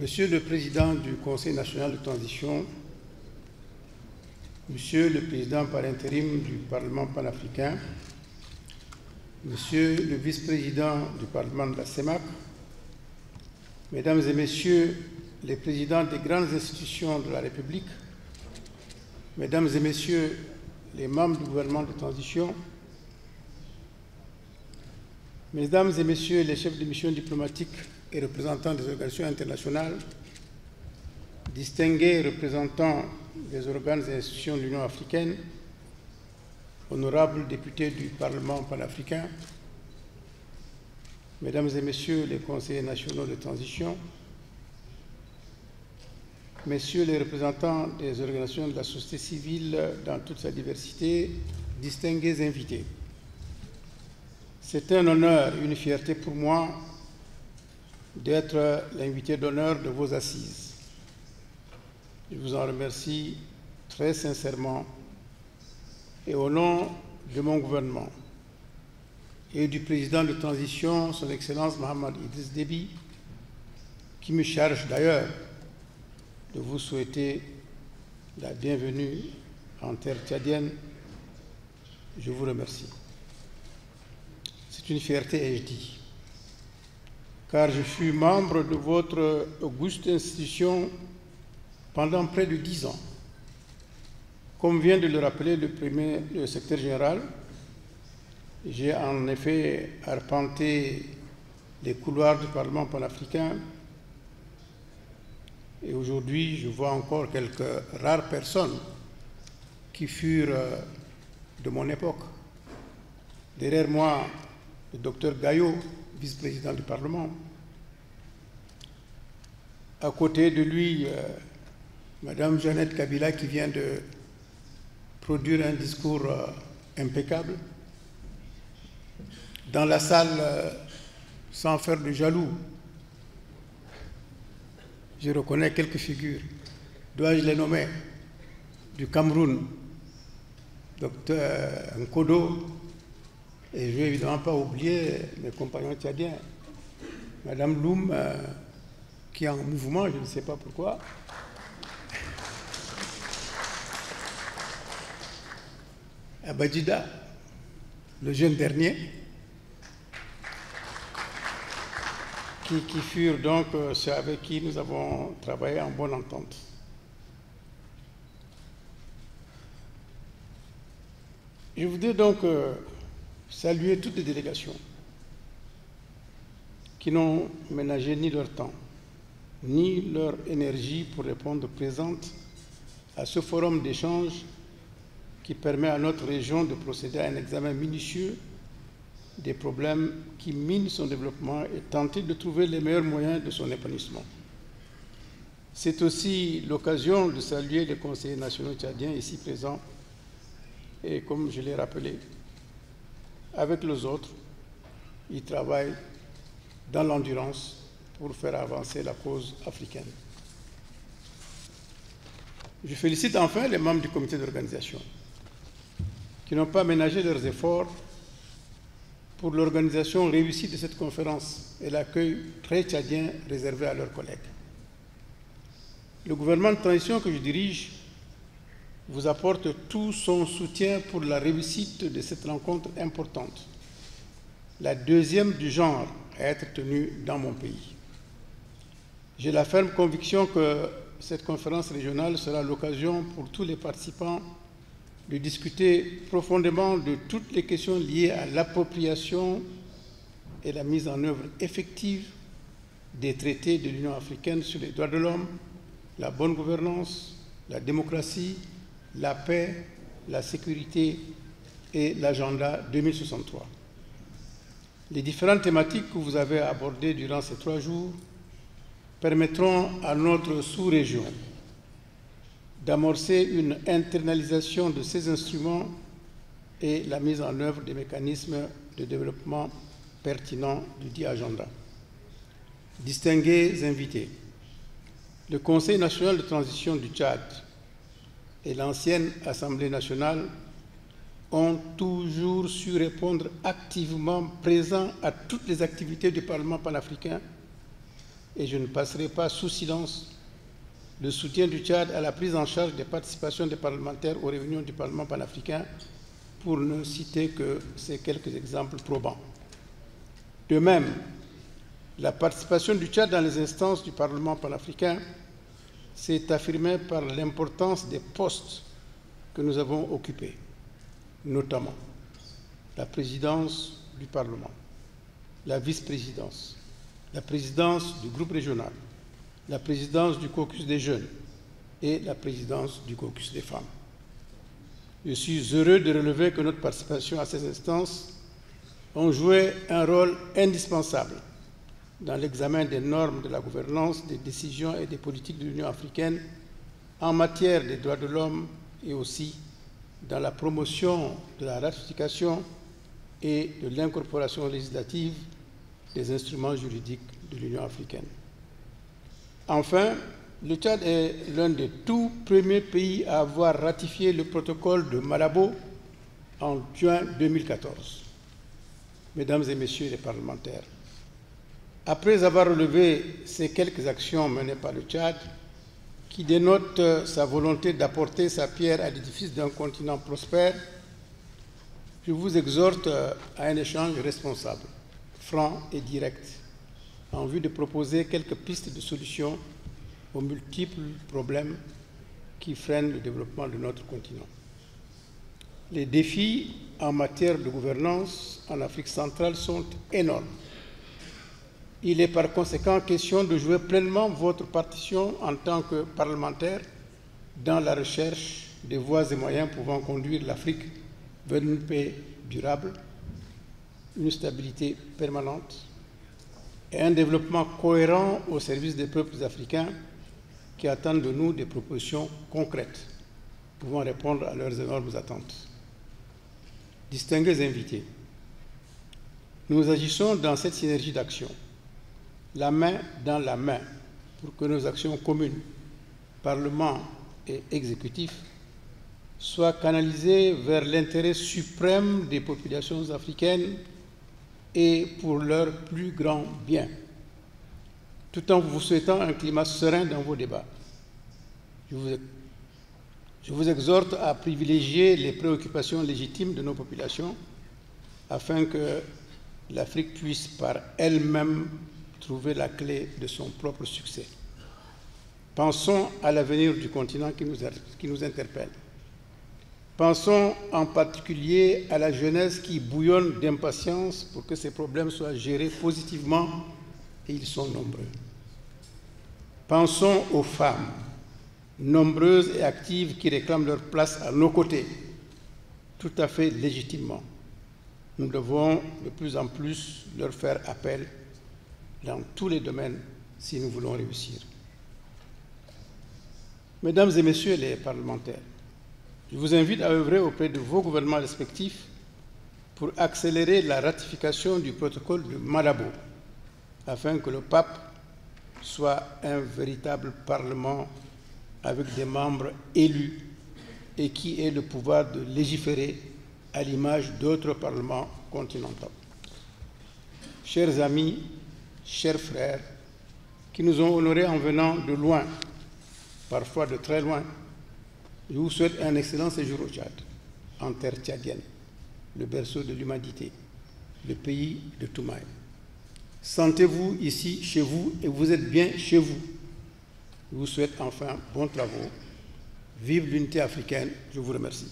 Monsieur le Président du Conseil national de transition, Monsieur le Président par intérim du Parlement panafricain, Monsieur le Vice-président du Parlement de la CEMAC, Mesdames et Messieurs les Présidents des grandes institutions de la République, Mesdames et Messieurs les membres du gouvernement de transition, Mesdames et Messieurs les chefs de mission diplomatiques et représentants des organisations internationales, distingués représentants des organes et institutions de l'Union africaine, honorables députés du Parlement panafricain, Mesdames et Messieurs les conseillers nationaux de transition, Messieurs les représentants des organisations de la société civile dans toute sa diversité, distingués invités. C'est un honneur, une fierté pour moi d'être l'invité d'honneur de vos assises. Je vous en remercie très sincèrement et au nom de mon gouvernement et du président de transition, son Excellence Mohamed Idriss Déby, qui me charge d'ailleurs de vous souhaiter la bienvenue en terre tchadienne. Je vous remercie. C'est une fierté, ai-je dit, car je fus membre de votre auguste institution pendant près de 10 ans. Comme vient de le rappeler le secrétaire général, j'ai en effet arpenté les couloirs du Parlement panafricain et aujourd'hui je vois encore quelques rares personnes qui furent de mon époque. Derrière moi, le docteur Gaillot, vice-président du Parlement. À côté de lui, Madame Jeannette Kabila qui vient de produire un discours impeccable. Dans la salle, sans faire de jaloux, je reconnais quelques figures. Dois-je les nommer? Du Cameroun, docteur Nkodo, et je ne vais évidemment pas oublier mes compagnons tchadiens. Madame Loum, qui est en mouvement, je ne sais pas pourquoi. Abadjida, le jeune dernier, qui furent donc ceux avec qui nous avons travaillé en bonne entente. Je voudrais donc saluer toutes les délégations qui n'ont ménagé ni leur temps, ni leur énergie pour répondre présentes à ce forum d'échange qui permet à notre région de procéder à un examen minutieux des problèmes qui minent son développement et tenter de trouver les meilleurs moyens de son épanouissement. C'est aussi l'occasion de saluer les conseillers nationaux tchadiens ici présents et comme je l'ai rappelé, avec les autres, ils travaillent dans l'endurance pour faire avancer la cause africaine. Je félicite enfin les membres du comité d'organisation qui n'ont pas ménagé leurs efforts pour l'organisation réussie de cette conférence et l'accueil très tchadien réservé à leurs collègues. Le gouvernement de transition que je dirige vous apporte tout son soutien pour la réussite de cette rencontre importante, la deuxième du genre à être tenue dans mon pays. J'ai la ferme conviction que cette conférence régionale sera l'occasion pour tous les participants de discuter profondément de toutes les questions liées à l'appropriation et la mise en œuvre effective des traités de l'Union africaine sur les droits de l'homme, la bonne gouvernance, la démocratie, la paix, la sécurité et l'agenda 2063. Les différentes thématiques que vous avez abordées durant ces 3 jours permettront à notre sous-région d'amorcer une internalisation de ces instruments et la mise en œuvre des mécanismes de développement pertinents du dit agenda. Distingués invités, le Conseil national de transition du Tchad et l'ancienne Assemblée nationale ont toujours su répondre activement présents à toutes les activités du Parlement panafricain et je ne passerai pas sous silence le soutien du Tchad à la prise en charge des participations des parlementaires aux réunions du Parlement panafricain, pour ne citer que ces quelques exemples probants. De même, la participation du Tchad dans les instances du Parlement panafricain s'est affirmée par l'importance des postes que nous avons occupés, notamment la présidence du Parlement, la vice-présidence, la présidence du groupe régional, la présidence du caucus des jeunes et la présidence du caucus des femmes. Je suis heureux de relever que notre participation à ces instances a joué un rôle indispensable dans l'examen des normes de la gouvernance, des décisions et des politiques de l'Union africaine en matière des droits de l'homme et aussi dans la promotion de la ratification et de l'incorporation législative des instruments juridiques de l'Union africaine. Enfin, le Tchad est l'un des tout premiers pays à avoir ratifié le protocole de Malabo en juin 2014. Mesdames et messieurs les parlementaires, après avoir relevé ces quelques actions menées par le Tchad, qui dénotent sa volonté d'apporter sa pierre à l'édifice d'un continent prospère, je vous exhorte à un échange responsable, franc et direct, en vue de proposer quelques pistes de solutions aux multiples problèmes qui freinent le développement de notre continent. Les défis en matière de gouvernance en Afrique centrale sont énormes. Il est par conséquent question de jouer pleinement votre partition en tant que parlementaire dans la recherche des voies et moyens pouvant conduire l'Afrique vers une paix durable, une stabilité permanente et un développement cohérent au service des peuples africains qui attendent de nous des propositions concrètes pouvant répondre à leurs énormes attentes. Distingués invités, nous agissons dans cette synergie d'action, la main dans la main, pour que nos actions communes, Parlement et exécutif, soient canalisées vers l'intérêt suprême des populations africaines et pour leur plus grand bien, tout en vous souhaitant un climat serein dans vos débats. Je vous exhorte à privilégier les préoccupations légitimes de nos populations afin que l'Afrique puisse par elle-même trouver la clé de son propre succès. Pensons à l'avenir du continent qui nous interpelle. Pensons en particulier à la jeunesse qui bouillonne d'impatience pour que ces problèmes soient gérés positivement, et ils sont nombreux. Pensons aux femmes, nombreuses et actives, qui réclament leur place à nos côtés, tout à fait légitimement. Nous devons de plus en plus leur faire appel dans tous les domaines si nous voulons réussir. Mesdames et messieurs les parlementaires, je vous invite à œuvrer auprès de vos gouvernements respectifs pour accélérer la ratification du protocole de Malabo, afin que le pape soit un véritable parlement avec des membres élus et qui ait le pouvoir de légiférer à l'image d'autres parlements continentaux. Chers amis, chers frères, qui nous ont honorés en venant de loin, parfois de très loin, je vous souhaite un excellent séjour au Tchad, en terre tchadienne, le berceau de l'humanité, le pays de Toumaï. Sentez-vous ici, chez vous, et vous êtes bien chez vous. Je vous souhaite enfin bons travaux. Vive l'unité africaine. Je vous remercie.